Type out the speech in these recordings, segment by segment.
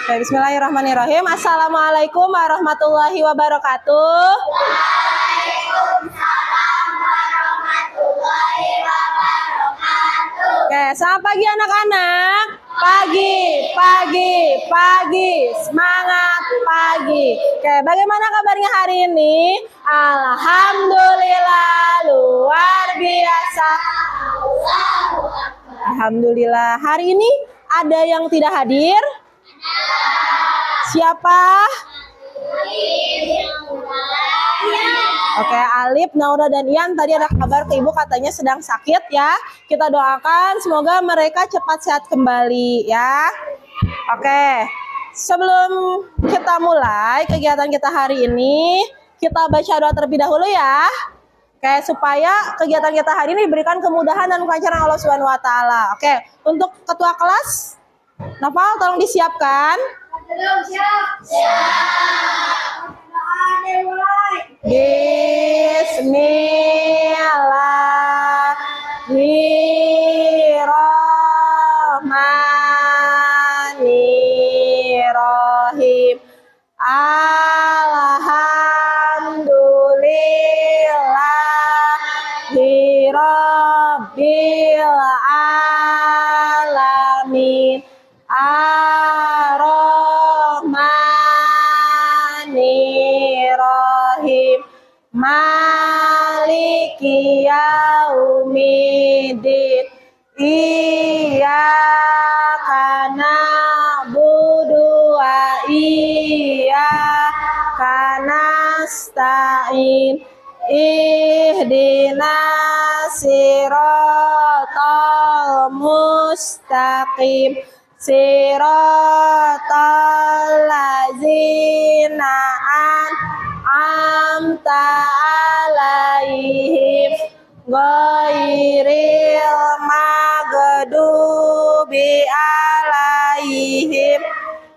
Oke, bismillahirrahmanirrahim. Assalamualaikum warahmatullahi wabarakatuh. Waalaikumsalam warahmatullahi wabarakatuh. Oke, selamat pagi anak-anak. Pagi. Semangat pagi. Oke, bagaimana kabarnya hari ini? Alhamdulillah, luar biasa. Alhamdulillah. Hari ini ada yang tidak hadir? Siapa? Oke, Alif, Naura, dan Ian tadi ada kabar ke ibu katanya sedang sakit ya. Kita doakan semoga mereka cepat sehat kembali ya. Oke, sebelum kita mulai kegiatan kita hari ini, kita baca doa terlebih dahulu ya. Oke, supaya kegiatan kita hari ini diberikan kemudahan dan kelancaran Allah Subhanahu wa taala. Oke, untuk ketua kelas Nafal tolong disiapkan. Bismillahirrahmanirrahim. Alhamdulillahirabbil alamin. Ar-Rahmanir-Rahim. Maliki yaumiddin. Iyyaka na'budu wa iyyaka nasta'in. Ihdinas siratal mustaqim. Siratal ladzina an'amta 'alaihim ghairil maghdubi 'alaihim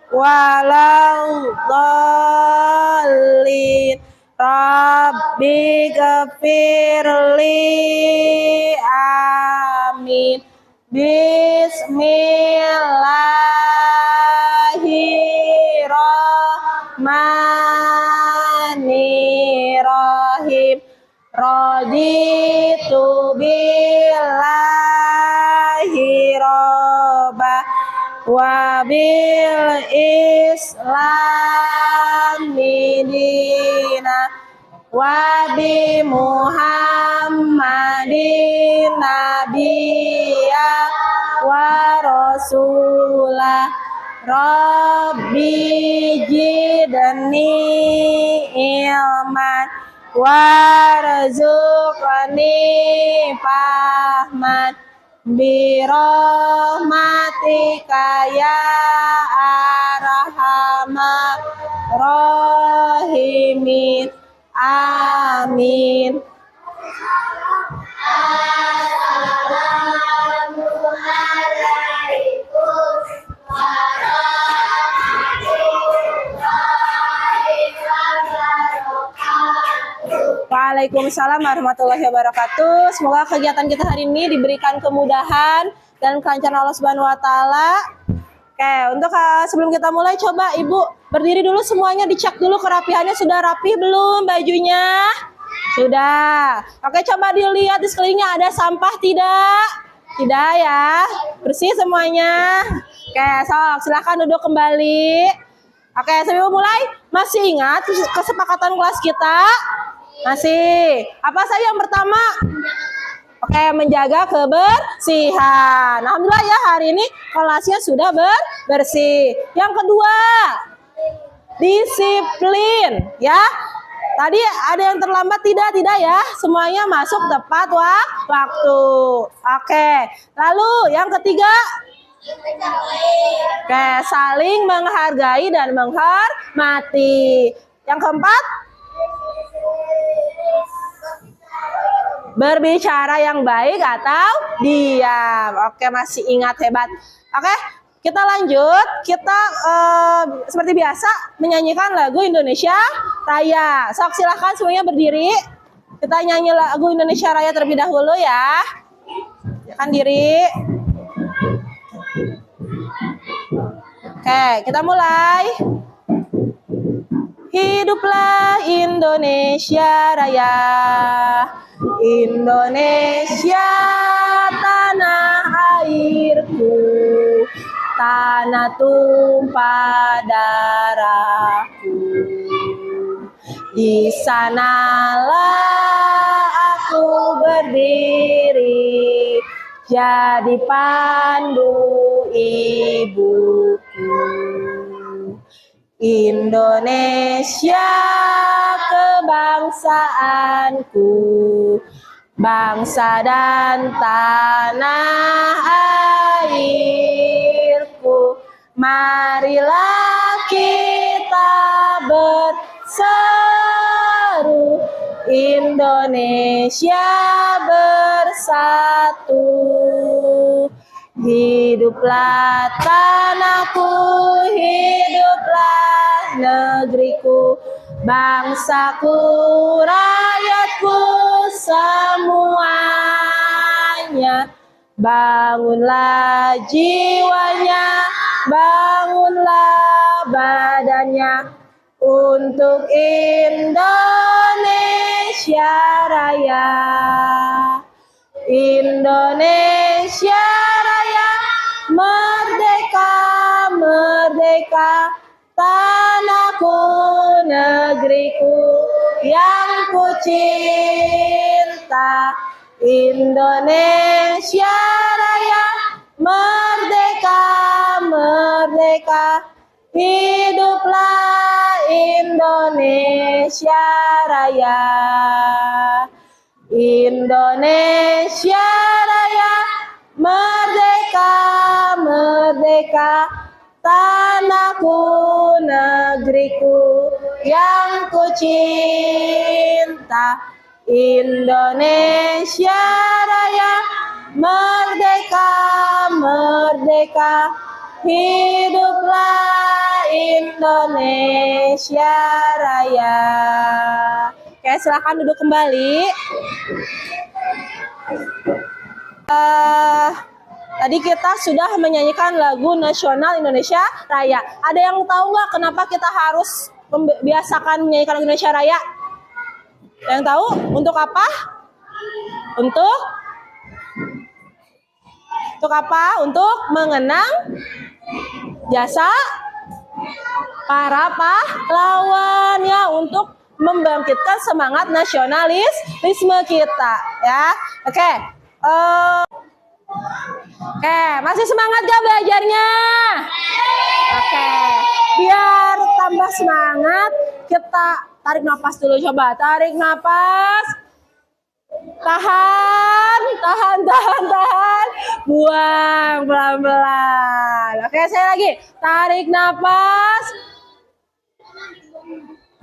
waladdallin. Rabbi ghfirli, amin. Bismillahirrahmanirrahim. Raditu billahi robba wa bil islami dina wa bi Muhammadin nabiyya wa rasulah. Rabbi jidni ilman warzuqni fahman birahmatika ya arhamar rahimin. Amin. Waalaikumsalam warahmatullahi wabarakatuh. Semoga kegiatan kita hari ini diberikan kemudahan dan kelancaran Allah Subhanahu wa taala. Oke, untuk sebelum kita mulai coba Ibu berdiri dulu semuanya, dicek dulu kerapihannya sudah rapi belum bajunya? Sudah. Oke, coba dilihat di sekelilingnya ada sampah tidak? Tidak ya. Bersih semuanya. Oke, sok silakan duduk kembali. Oke, sebelum mulai masih ingat kesepakatan kelas kita? Masih. Apa saja yang pertama? Oke, menjaga kebersihan. Alhamdulillah ya hari ini kelasnya sudah bersih. Yang kedua, disiplin ya. Tadi ada yang terlambat tidak ya. Semuanya masuk tepat waktu. Oke. Lalu yang ketiga, oke, saling menghargai dan menghormati. Yang keempat, berbicara yang baik atau diam. Oke, masih ingat, hebat. Oke, kita lanjut. Kita seperti biasa menyanyikan lagu Indonesia Raya. Sok silahkan semuanya berdiri. Kita nyanyi lagu Indonesia Raya terlebih dahulu ya. Silakan diri. Oke, kita mulai. Hiduplah Indonesia Raya, Indonesia tanah airku, tanah tumpah darahku. Di sanalah aku berdiri, jadi pandu ibuku. Indonesia kebangsaanku, bangsa dan tanah airku. Marilah kita berseru, Indonesia bersatu. Hiduplah tanahku, hiduplah negeriku, bangsaku, rakyatku semuanya. Bangunlah jiwanya, bangunlah badannya untuk Indonesia Raya. Indonesia Raya, merdeka, merdeka, tanahku, negeriku yang ku cinta. Indonesia Raya, merdeka, merdeka, hiduplah Indonesia Raya. Indonesia Raya, merdeka, merdeka, tanahku, negeriku yang ku cinta. Indonesia Raya, merdeka, merdeka, hiduplah Indonesia Raya. Oke, silakan duduk kembali. Tadi kita sudah menyanyikan lagu nasional Indonesia Raya. Ada yang tahu nggak kenapa kita harus membiasakan menyanyikan lagu Indonesia Raya? Yang tahu? Untuk apa? Untuk apa? Untuk mengenang jasa para pahlawan, ya, untuk membangkitkan semangat nasionalisme kita, ya. Oke. Oke, masih semangat gak belajarnya? Oke, biar tambah semangat, kita tarik nafas dulu, coba. Tarik nafas. Tahan, tahan, tahan, tahan. Buang pelan-pelan. Oke, saya lagi. Tarik nafas.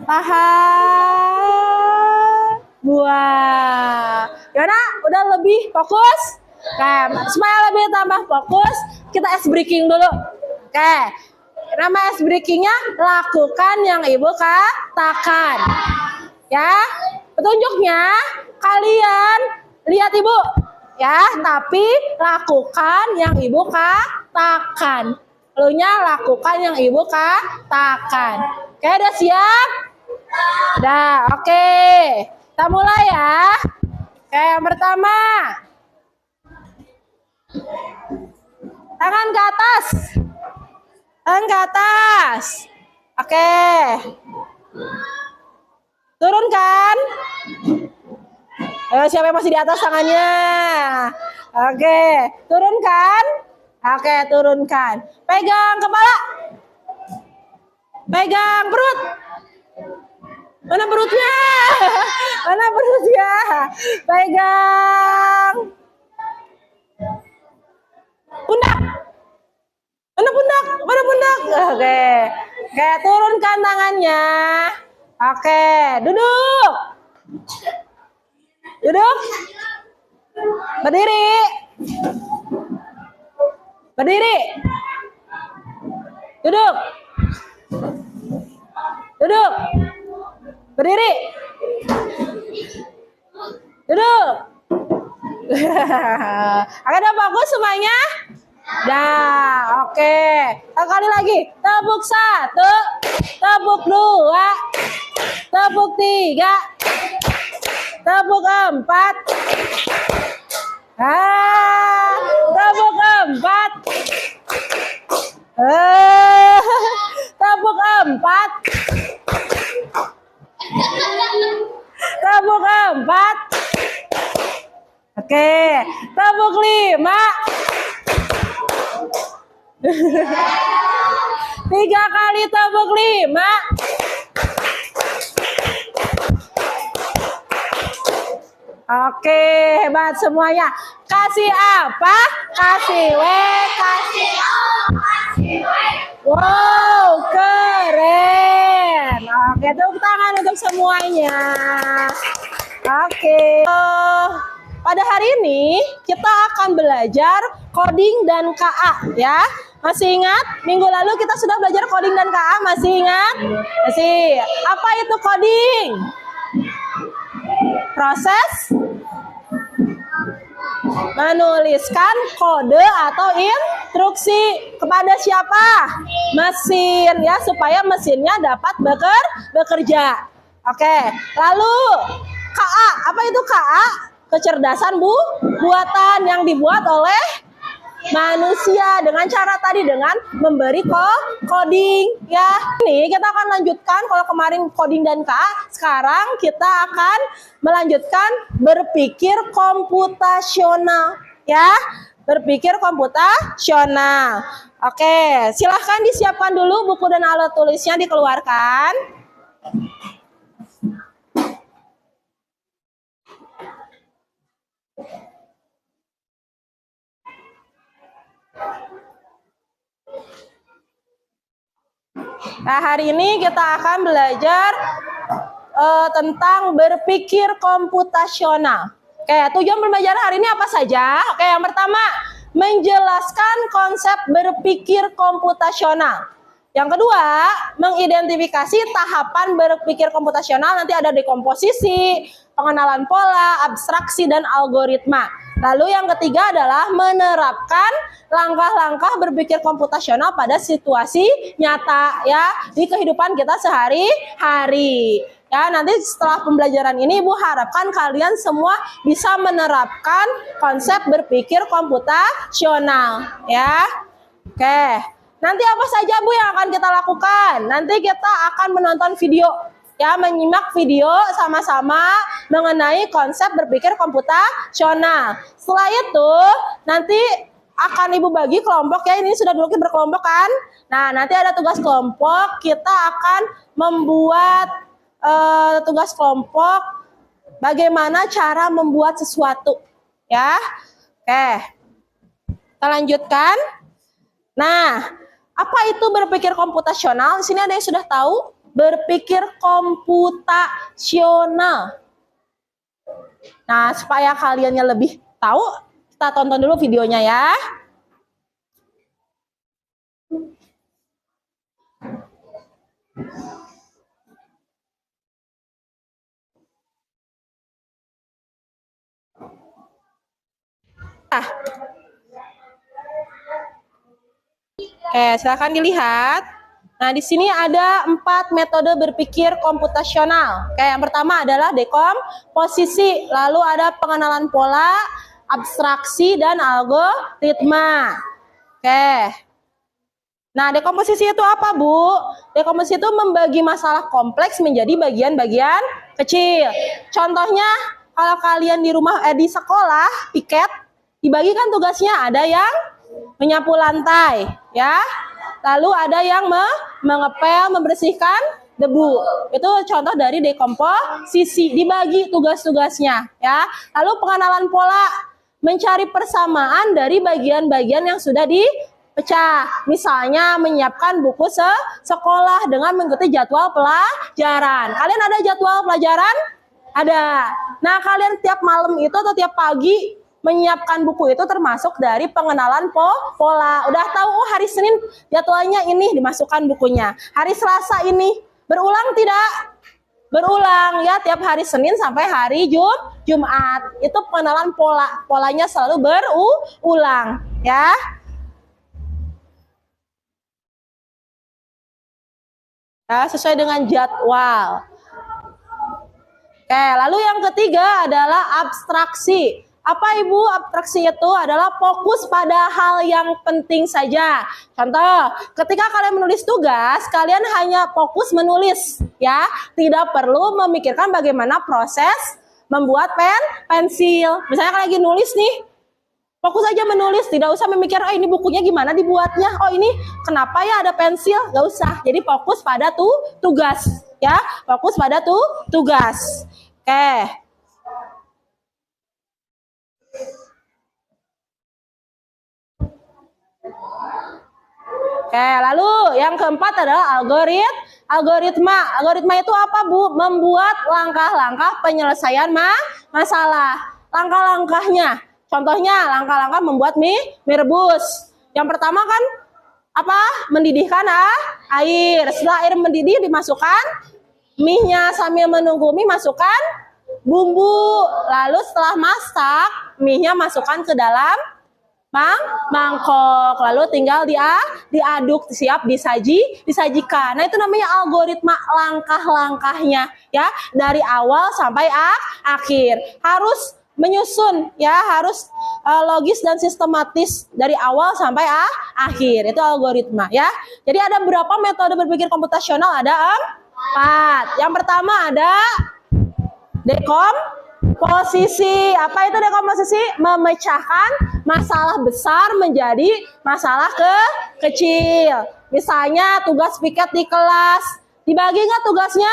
Tahan. Buang. Gimana? Udah lebih fokus? Oke, supaya lebih tambah fokus, kita ice breaking dulu. Oke, nama ice breakingnya lakukan yang ibu katakan. Ya, petunjuknya kalian lihat ibu, ya, tapi lakukan yang ibu katakan. Lalunya lakukan yang ibu katakan. Oke, udah siap? Udah, oke. Kita mulai ya. Oke, yang pertama. Tangan ke atas. Tangan ke atas. Oke. Turunkan. Ayo, siapa yang masih di atas tangannya? Oke, turunkan. Oke, turunkan. Pegang kepala. Pegang perut. Mana perutnya? Mana perutnya? Pegang pundak. Mana pundak? Mana pundak? Oke. Oke, turunkan tangannya. Oke, duduk. Duduk. Berdiri. Berdiri. Duduk. Duduk. Berdiri. Duduk. Oke, udah bagus semuanya? Nah, oke. Sekali lagi. Tepuk 1, tepuk 2, tepuk 3, tepuk 4. Tepuk 4. Tepuk 4. Tepuk 4. Oke, tepuk 5. 3 kali tepuk 5. Oke, hebat semuanya. Kasih apa? Kasih W, kasih O, kasih W. wow, keren. Oke, tepuk tangan untuk semuanya. Oke. Pada hari ini kita akan belajar coding dan KA ya. Masih ingat? Minggu lalu kita sudah belajar coding dan KA, masih ingat? Masih. Apa itu coding? Proses menuliskan kode atau instruksi kepada siapa? Mesin ya, supaya mesinnya dapat bekerja. Oke, lalu KA, apa itu KA? Kecerdasan buatan yang dibuat oleh manusia dengan cara tadi dengan memberi coding ya. Ini kita akan lanjutkan, kalau kemarin coding dan KA, sekarang kita akan melanjutkan berpikir komputasional ya. Berpikir komputasional. Oke, silahkan disiapkan dulu buku dan alat tulisnya, dikeluarkan. Nah, hari ini kita akan belajar tentang berpikir komputasional. Oke, tujuan pembelajaran hari ini apa saja? Oke, yang pertama, menjelaskan konsep berpikir komputasional. Yang kedua, mengidentifikasi tahapan berpikir komputasional. Nanti ada dekomposisi, pengenalan pola, abstraksi, dan algoritma. Lalu yang ketiga adalah menerapkan langkah-langkah berpikir komputasional pada situasi nyata ya di kehidupan kita sehari-hari. Ya, nanti setelah pembelajaran ini Ibu harapkan kalian semua bisa menerapkan konsep berpikir komputasional ya. Oke. Nanti apa saja Bu yang akan kita lakukan? Nanti kita akan menonton video ya, menyimak video sama-sama mengenai konsep berpikir komputasional. Setelah itu nanti akan Ibu bagi kelompok ya, ini sudah dulu berkelompok kan. Nah, nanti ada tugas kelompok, kita akan membuat tugas kelompok bagaimana cara membuat sesuatu ya. Oke, kita lanjutkan. Nah, apa itu berpikir komputasional? Di sini ada yang sudah tahu berpikir komputasional. Nah, supaya kaliannya lebih tahu, kita tonton dulu videonya ya. Oke, silakan dilihat. Nah, di sini ada 4 metode berpikir komputasional. Oke, yang pertama adalah dekomposisi, lalu ada pengenalan pola, abstraksi, dan algoritma. Oke. Nah, dekomposisi itu apa, Bu? Dekomposisi itu membagi masalah kompleks menjadi bagian-bagian kecil. Contohnya, kalau kalian di rumah di sekolah, piket, dibagikan tugasnya, ada yang menyapu lantai, ya. Lalu ada yang mengepel, membersihkan debu. Itu contoh dari dekomposisi, dibagi tugas-tugasnya, ya. Lalu pengenalan pola, mencari persamaan dari bagian-bagian yang sudah dipecah. Misalnya menyiapkan buku sekolah dengan mengikuti jadwal pelajaran. Kalian ada jadwal pelajaran? Ada. Nah, kalian tiap malam itu atau tiap pagi menyiapkan buku itu termasuk dari pengenalan pola. Udah tahu, oh hari Senin jadwalnya ini, dimasukkan bukunya. Hari Selasa ini, berulang tidak? Berulang ya, tiap hari Senin sampai hari Jumat. Itu pengenalan pola. Polanya selalu berulang ya. Ya, sesuai dengan jadwal. Oke, lalu yang ketiga adalah abstraksi. Apa Ibu? Abstraksi itu adalah fokus pada hal yang penting saja. Contoh, ketika kalian menulis tugas, kalian hanya fokus menulis, ya. Tidak perlu memikirkan bagaimana proses membuat pensil. Misalnya kalian lagi nulis nih, fokus aja menulis, tidak usah memikir, oh ini bukunya gimana dibuatnya, oh ini kenapa ya ada pensil, gak usah. Jadi fokus pada tugas, ya, fokus pada tugas. Oke. Oke, lalu yang keempat adalah algoritma. Algoritma itu apa, Bu? Membuat langkah-langkah penyelesaian masalah. Langkah-langkahnya, contohnya langkah-langkah membuat mie rebus. Yang pertama kan apa? Mendidihkan air. Setelah air mendidih dimasukkan mie-nya, sambil menunggu mie masukkan bumbu. Lalu setelah masak, mie-nya masukkan ke dalam mangkok, lalu tinggal diaduk, siap disajikan. Nah, itu namanya algoritma, langkah-langkahnya, ya, dari awal sampai akhir. Harus menyusun, ya, harus logis dan sistematis dari awal sampai akhir. Itu algoritma, ya. Jadi ada berapa metode berpikir komputasional? Ada 4. Yang pertama ada dekomposisi. Apa itu dekomposisi? Memecahkan masalah besar menjadi masalah kecil. Misalnya tugas piket di kelas, dibagi nggak tugasnya?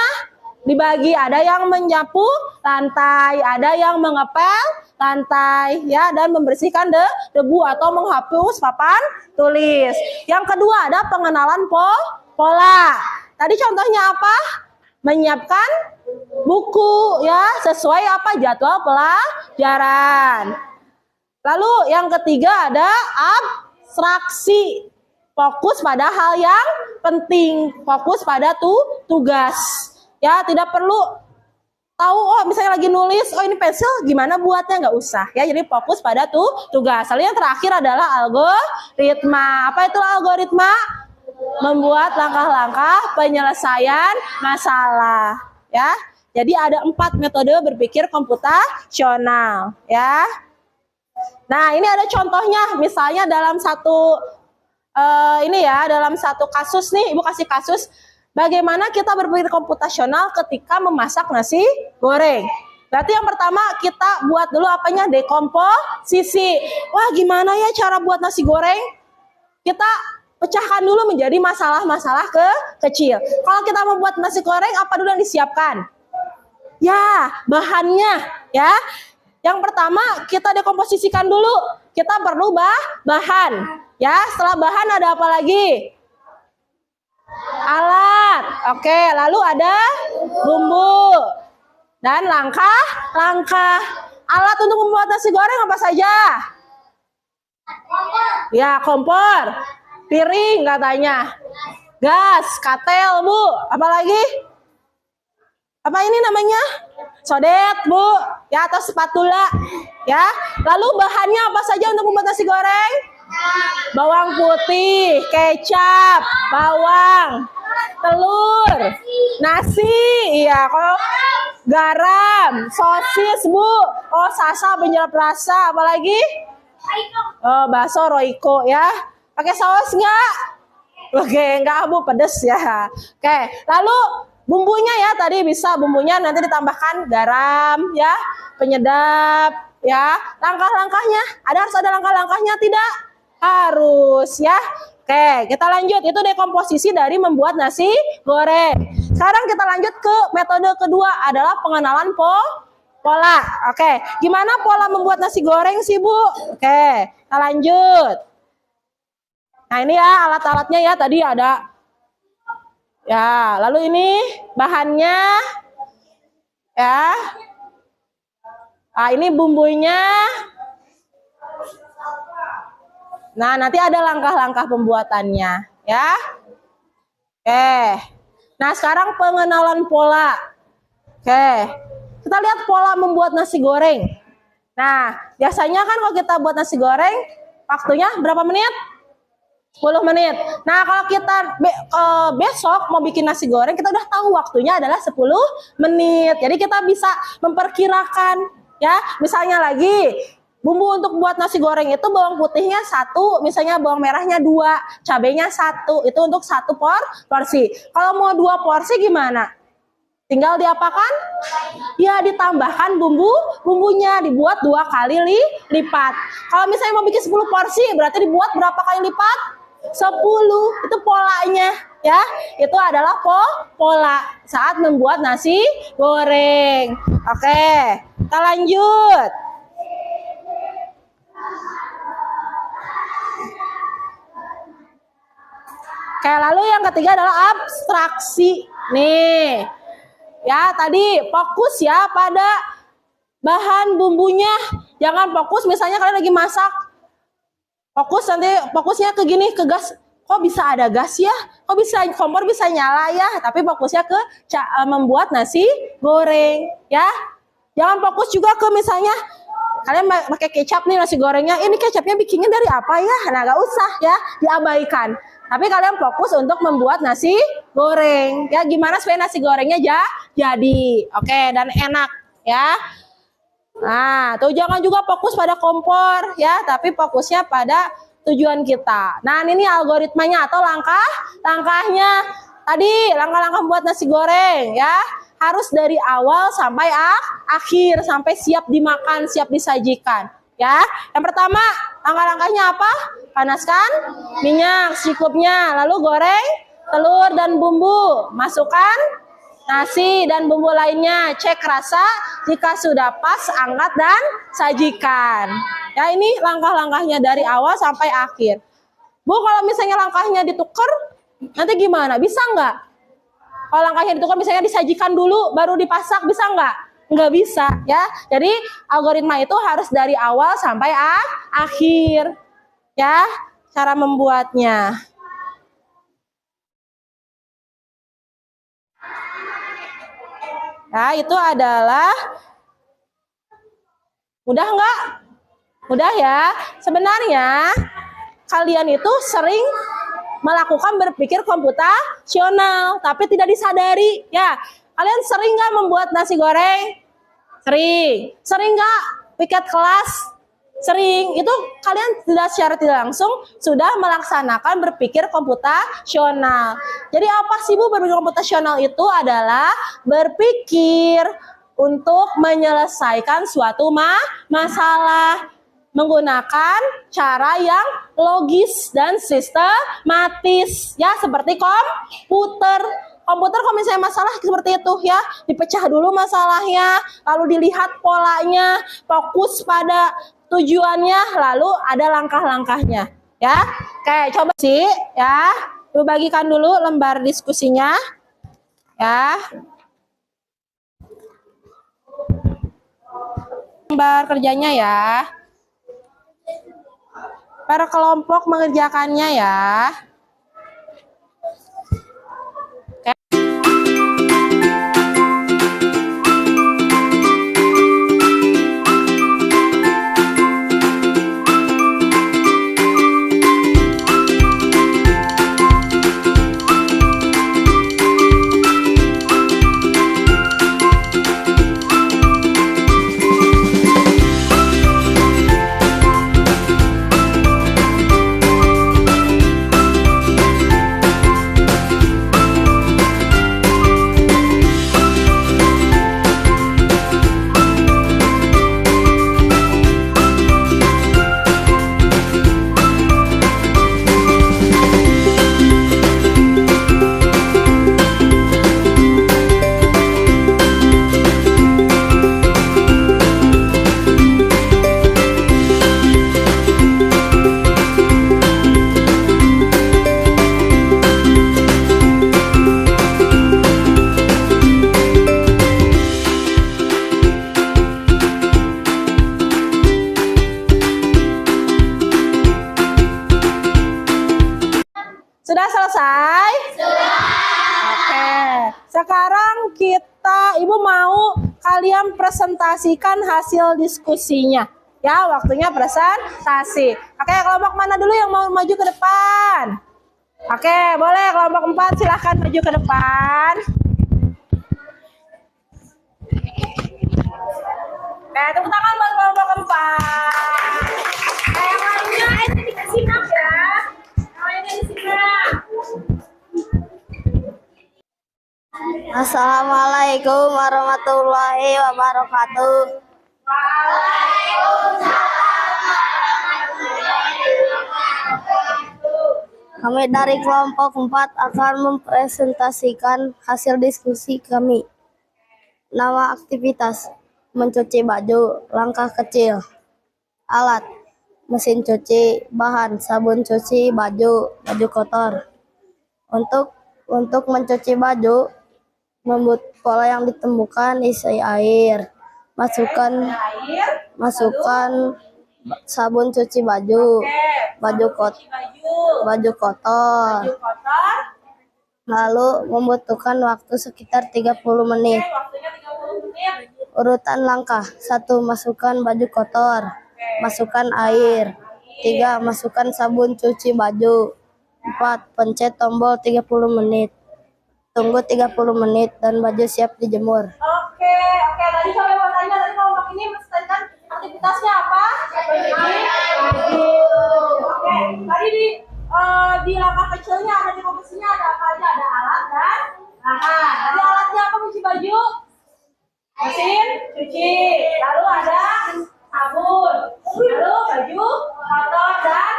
Dibagi. Ada yang menyapu lantai, ada yang mengepel lantai, ya, dan membersihkan debu atau menghapus papan tulis. Yang kedua ada pengenalan pola. Tadi contohnya apa? Menyiapkan buku, ya, sesuai apa jadwal pelajaran. Lalu yang ketiga ada abstraksi. Fokus pada hal yang penting, fokus pada tugas. Ya, tidak perlu tahu, oh misalnya lagi nulis, oh ini pensil gimana buatnya, nggak usah, ya. Jadi fokus pada tugas. Lalu yang terakhir adalah algoritma. Apa itu algoritma? Membuat langkah-langkah penyelesaian masalah, ya. Jadi ada 4 metode berpikir komputasional, ya. Nah, ini ada contohnya, misalnya dalam satu dalam satu kasus nih, Ibu kasih kasus bagaimana kita berpikir komputasional ketika memasak nasi goreng. Berarti yang pertama kita buat dulu apanya? Dekomposisi. Wah, gimana ya cara buat nasi goreng? Kita pecahkan dulu menjadi masalah-masalah kecil. Kalau kita membuat nasi goreng, apa dulu yang disiapkan? Ya, bahannya, ya. Yang pertama kita dekomposisikan dulu. Kita perlu bahan, ya. Setelah bahan ada apa lagi? Alat. Oke, lalu ada bumbu dan langkah-langkah. Alat untuk membuat nasi goreng apa saja? Ya, kompor, piring katanya, gas, katel, Bu. Apa lagi? Apa ini namanya? Sodet, Bu. Ya, atau spatula, ya. Lalu bahannya apa saja untuk membuat nasi goreng? Bawang putih, kecap, bawang, telur, nasi, iya, kalau garam, sosis, Bu. Oh, sasa penyerap rasa, apalagi? Oh, bakso Royco, ya. Pakai saus nggak? Oke, enggak, Bu, pedes ya. Oke, lalu bumbunya, ya, tadi bisa bumbunya nanti ditambahkan garam, ya, penyedap, ya. Langkah-langkahnya, harus ada langkah-langkahnya, tidak? Harus, ya. Oke, kita lanjut. Itu dekomposisi dari membuat nasi goreng. Sekarang kita lanjut ke metode kedua, adalah pengenalan pola. Oke, gimana pola membuat nasi goreng sih, Bu? Oke, kita lanjut. Nah, ini ya alat-alatnya, ya, tadi ada. Ya, lalu ini bahannya, ya. Nah, ini bumbunya. Nah, nanti ada langkah-langkah pembuatannya, ya. Oke. Nah, sekarang pengenalan pola. Oke. Kita lihat pola membuat nasi goreng. Nah, biasanya kan kalau kita buat nasi goreng, waktunya berapa menit? 10 menit. Nah, kalau kita besok mau bikin nasi goreng, kita udah tahu waktunya adalah 10 menit. Jadi kita bisa memperkirakan ya. Misalnya lagi bumbu untuk buat nasi goreng itu bawang putihnya 1, misalnya bawang merahnya 2, cabenya 1. Itu untuk 1 porsi. Kalau mau 2 porsi gimana? Tinggal diapakan? Ya ditambahkan bumbunya, dibuat 2 kali lipat. Kalau misalnya mau bikin 10 porsi, berarti dibuat berapa kali lipat? 10. Itu polanya ya. Itu adalah pola saat membuat nasi goreng. Oke, kita lanjut. Oke, lalu yang ketiga adalah abstraksi. Nih. Ya, tadi fokus ya pada bahan bumbunya. Jangan fokus misalnya kalian lagi masak. Fokus nanti fokusnya ke gini, ke gas. Kok bisa ada gas ya? Kok bisa kompor bisa nyala ya? Tapi fokusnya ke membuat nasi goreng ya. Jangan fokus juga ke misalnya kalian pakai kecap nih nasi gorengnya. Ini kecapnya bikinnya dari apa ya? Nah, gak usah ya, diabaikan. Tapi kalian fokus untuk membuat nasi goreng. Ya, gimana supaya nasi gorengnya jadi. Oke, dan enak ya. Nah, tuh jangan juga fokus pada kompor ya, tapi fokusnya pada tujuan kita. Nah, ini algoritmanya atau langkahnya. Tadi langkah-langkah membuat nasi goreng ya. Harus dari awal sampai akhir, sampai siap dimakan, siap disajikan ya. Yang pertama, langkah-langkahnya apa? Panaskan minyak secukupnya, lalu goreng telur dan bumbu, masukkan nasi dan bumbu lainnya, cek rasa, jika sudah pas angkat dan sajikan. Ya, ini langkah-langkahnya dari awal sampai akhir. Bu, kalau misalnya langkahnya ditukar, nanti gimana? Bisa nggak? Kalau langkahnya ditukar misalnya disajikan dulu baru dipasak, bisa nggak? Nggak bisa ya. Jadi algoritma itu harus dari awal sampai akhir ya, cara membuatnya. Nah, itu adalah mudah nggak? Mudah ya. Sebenarnya kalian itu sering melakukan berpikir komputasional, tapi tidak disadari ya. Kalian sering nggak membuat nasi goreng? Sering. Sering nggak piket kelas? Sering. Itu kalian secara tidak langsung sudah melaksanakan berpikir komputasional. Jadi apa sih Bu berpikir komputasional itu? Adalah berpikir untuk menyelesaikan suatu masalah menggunakan cara yang logis dan sistematis ya, seperti komputer. Komputer kalau misalnya masalah seperti itu ya, dipecah dulu masalahnya, lalu dilihat polanya, fokus pada tujuannya, lalu ada langkah-langkahnya ya. Oke, coba sih ya, Ibu bagikan dulu lembar diskusinya ya. Lembar kerjanya ya. Per kelompok mengerjakannya ya. Sudah selesai? Sudah. Oke. Sekarang Ibu mau kalian presentasikan hasil diskusinya. Ya, waktunya presentasi. Oke, kelompok mana dulu yang mau maju ke depan? Oke, boleh kelompok 4 silahkan maju ke depan. Oke, tepuk tangan buat kelompok 4. Yang lainnya ini disimak ya. Yang lainnya disimak. Assalamualaikum warahmatullahi wabarakatuh. Kami dari kelompok 4 akan mempresentasikan hasil diskusi kami. Nama aktivitas: mencuci baju, langkah kecil. Alat: mesin cuci, bahan sabun cuci baju, baju kotor. Untuk mencuci baju, membuat pola yang ditemukan, isi air, masukkan sabun cuci baju, baju kotor. Lalu membutuhkan waktu sekitar 30 menit. Waktunya 30 menit. Urutan langkah: 1. Masukkan baju kotor. Masukkan air. 3. Masukkan sabun cuci baju. 4. Pencet tombol 30 menit. Tunggu 30 menit dan baju siap dijemur. Oke. Tadi saya mau tanya, tadi kelompok ini menceritakan aktivitasnya apa? Oke. Tadi di langkah kecilnya ada, di komposisinya ada apa aja? Ada alat dan bahan. Tadi alatnya apa? Cuci baju, mesin cuci, lalu ada sabun, lalu baju kotor dan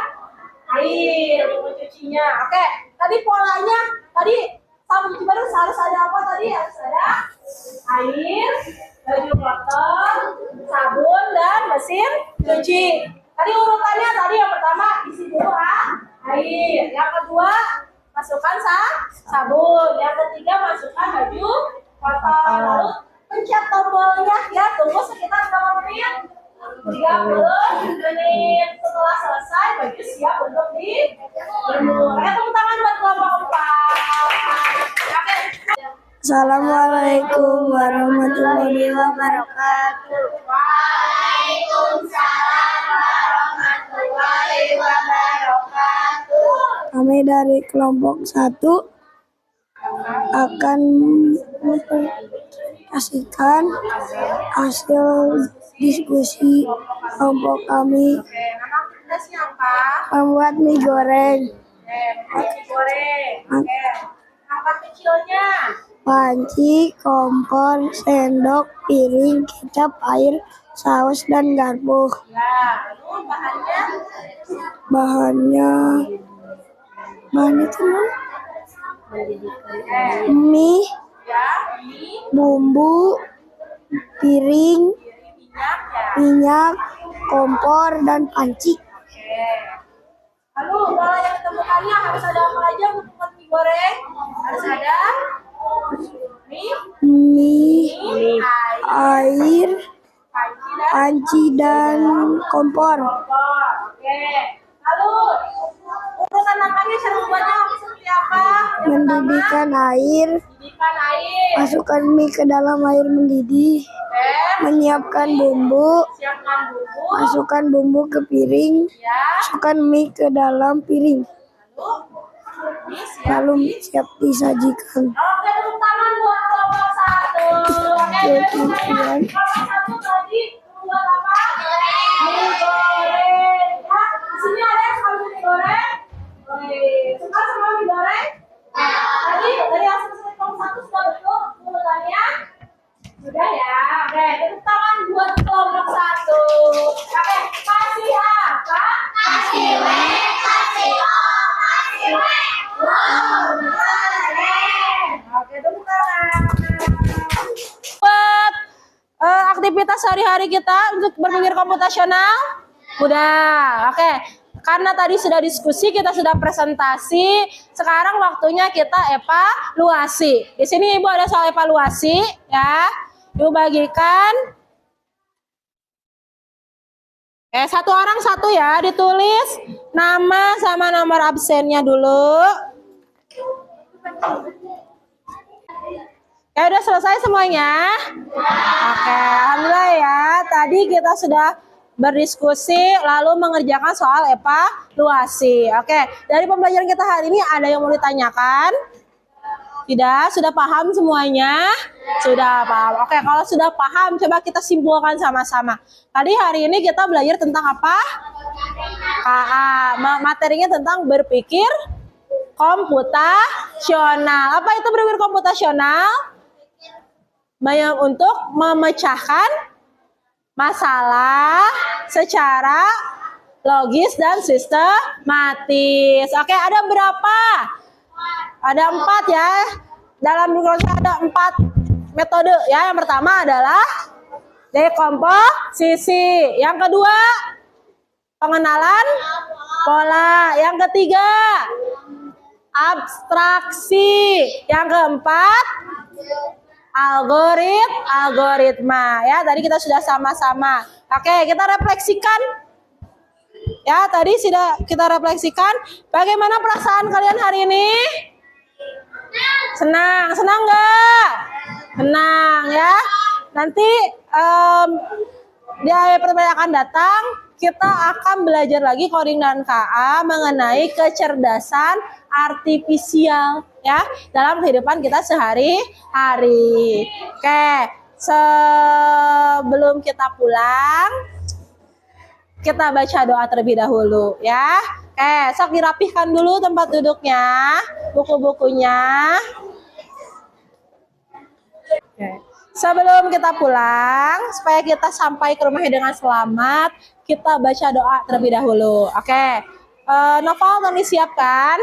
air mencucinya. Oke. Tadi polanya tadi sabun cuci baju harus ada apa tadi? Harus ada air, baju kotor, sabun dan mesin cuci. Tadi urutannya tadi yang pertama isi dulu air, yang kedua masukkan sabun, yang ketiga masukkan baju kotor, lalu pencet tombolnya ya, tunggu sekitar berapa menit? 30 menit. Setelah selesai baju siap untuk dijemur. Tepuk tangan buat kelompok 4. Assalamualaikum warahmatullahi wabarakatuh. Waalaikumsalam warahmatullahi wabarakatuh. Kami dari kelompok 1 akan mempresentasikan hasil diskusi kelompok kami. Nama aktivitasnya apa? Membuat mie goreng. Mie goreng. Langkah kecilnya. Panci, kompor, sendok, piring, kecap, air, saus, dan garpu. Ya, lalu Bahan itu mie, ya, bumbu, piring, minyak, kompor, dan panci. Lalu pola yang ditemukannya harus ada apa aja untuk membuat mie goreng? Harus ada Mie, air, panci, dan kompor. Oke. Lalu urutan langkahnya cara membuatnya seperti apa? Mendidihkan air, Didihkan air. masukkan mie ke dalam air mendidih, menyiapkan bumbu, Siapkan bumbu. masukkan bumbu ke piring, Ya. masukkan mie ke dalam piring, Lalu mie siap. lalu siap disajikan. Oke, tepuk tangan buat kelompok 1. Oke, Kemudian kelompok 1 tadi membuat apa? Mie goreng. Ya, di sini ada yang suka mie goreng. Suka sama mie goreng? Tadi dari hasil kelompok 1 sudah betul urutannya? Sudah ya. Oke, tepuk tangan buat kelompok 1. Oke, kasih apa? Kasih W, kasih O, kasih W. Wow, keren. Oke, tepuk tangan. Buat aktivitas sehari-hari kita untuk berpikir komputasional, udah. Oke, karena tadi sudah diskusi, kita sudah presentasi. Sekarang waktunya kita evaluasi. Di sini Ibu ada soal evaluasi, ya. Ibu bagikan. Satu orang satu ya, ditulis nama sama nomor absennya dulu. Ya udah selesai semuanya? Oke, alhamdulillah ya. Tadi kita sudah berdiskusi, lalu mengerjakan soal evaluasi. Oke, dari pembelajaran kita hari ini ada yang mau ditanyakan? Tidak? Sudah paham semuanya? Sudah paham. Oke, kalau sudah paham, coba kita simpulkan sama-sama. Tadi hari ini kita belajar tentang apa? Materinya tentang berpikir komputasional. Apa itu berpikir komputasional? Untuk memecahkan masalah secara logis dan sistematis. Oke, ada berapa? Ada 4 ya. Dalam berproses ada 4 metode ya. Yang pertama adalah dekomposisi. Yang kedua, pengenalan pola. Yang ketiga, abstraksi. Yang keempat, algoritma ya. Tadi kita sudah sama-sama. Oke, kita refleksikan. Ya, tadi sudah kita refleksikan. Bagaimana perasaan kalian hari ini? Senang nggak? Senang ya. Nanti di akhir pertemuan akan datang kita akan belajar lagi coding dan KA mengenai kecerdasan artifisial ya dalam kehidupan kita sehari-hari. Oke, sebelum kita pulang kita baca doa terlebih dahulu ya. Oke, sok dirapihkan dulu tempat duduknya, buku-bukunya. Oke. Sebelum kita pulang, supaya kita sampai ke rumahnya dengan selamat, kita baca doa terlebih dahulu. Oke, Noval tolong disiapkan.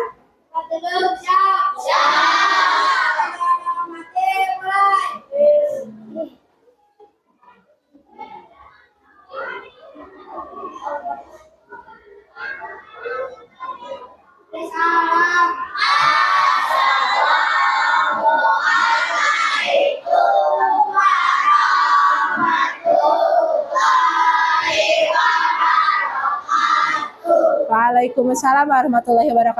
Waalaikumsalam warahmatullahi wabarakatuh.